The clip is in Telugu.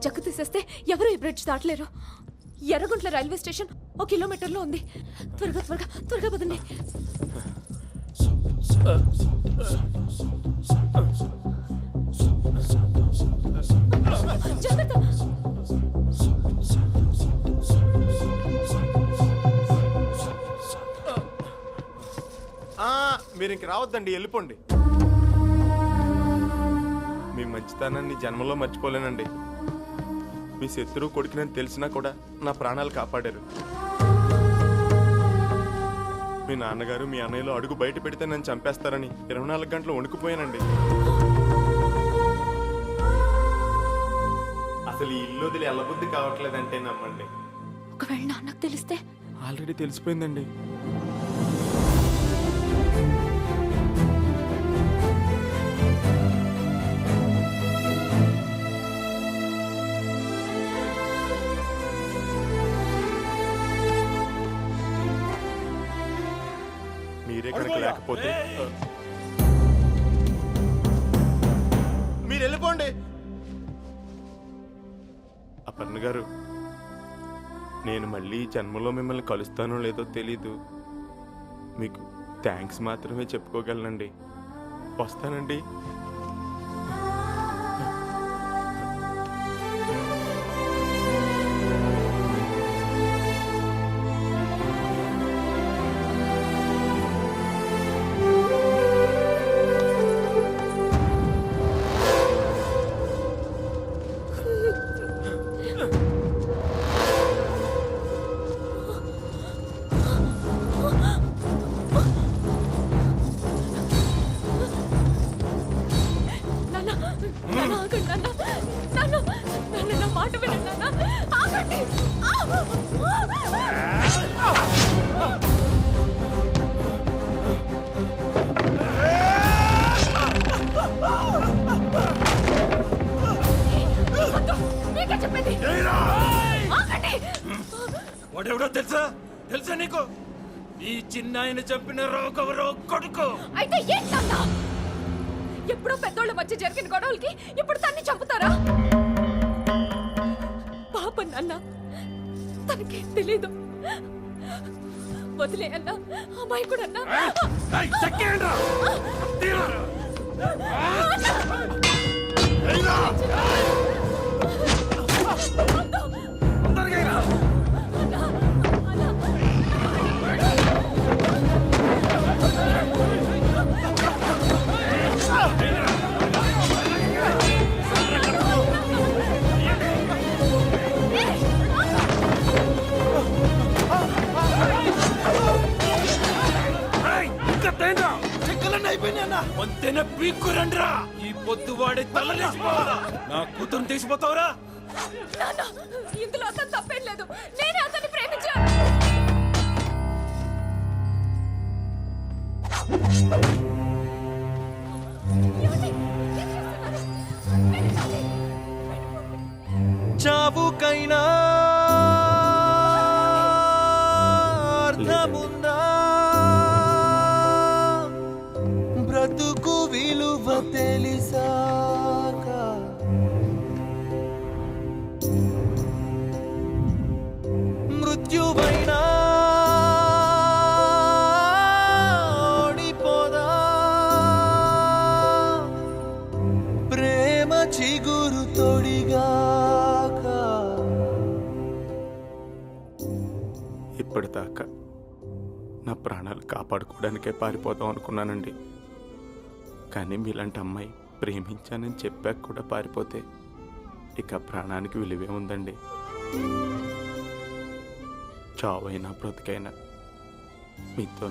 జగ్గు తీసేస్తే ఎవరు ఈ బ్రిడ్జ్ దాటలేరు. ఎర్రగుంట్ల రైల్వే స్టేషన్ 1 కిలోమీటర్లో ఉంది. త్వరగా త్వరగా త్వరగా పదండి. మీరు ఇంక రావద్దండి, వెళ్ళిపోండి. మీ మంచితనాన్ని జన్మలో మర్చిపోలేనండి. మీ శత్రువు కొడుకునని తెలిసినా కూడా నా ప్రాణాలు కాపాడారు. మీ నాన్నగారు మీ అన్నయ్యలో అడుగు బయట పెడితే నన్ను చంపేస్తారని 24 గంటలు వణుకుపోయానండి. అసలు ఈ ఇల్లు వదిలి ఎల్లబుద్ధి కావట్లేదంటే నమ్మండి. ఒకవేళ నాన్నకు తెలిస్తే? ఆల్రెడీ తెలిసిపోయిందండి. మీరే కనుక లేకపోతే మీరు వెళ్ళిపోండి. అపర్ణ గారు, నేను మళ్ళీ జన్మలో మిమ్మల్ని కలుస్తానో లేదో తెలీదు. మీకు థ్యాంక్స్ మాత్రమే చెప్పుకోగలనండి. వస్తానండి. వాడెవడో తెలుసా? తెలుసా నీకు? ఈ చిన్నాయన చంపిన రోగవరో కొడుకు. అయితే ఏంటన్నా? ఎప్పుడో పెద్దోళ్ళ మధ్య జరిగిన గొడవలకి ఇప్పుడు తన్ని చంపుతారా? పాపం నాన్న, తనకేం తెలీదు. వదిలే అన్నా, అమ్మాయి కూడా అన్నా. వంతెన పీక్కురండ్రా. ఈ పొద్దు వాడి తలలేసిపోవాలా? నా కూతురు తీసిపోతావురా? ఇందులో అతను తప్పేం లేదు. నేనే అతన్ని ప్రేమించాను. చావుకైనా అర్థముందా? బ్రతుకు విలువ తెలిసాక మృత్యువైనా ఓడిపోదా? ప్రేమ చిగురు తొడిగాక ఇప్పటిదాకా నా ప్రాణాలు కాపాడుకోవడానికే పారిపోదాం అనుకున్నానండి. కానీ మీలాంటి అమ్మాయి ప్రేమించానని చెప్పాక కూడా పారిపోతే ఇక ప్రాణానికి విలువే ఉందండి. చావైనా బ్రతికైనా మీతో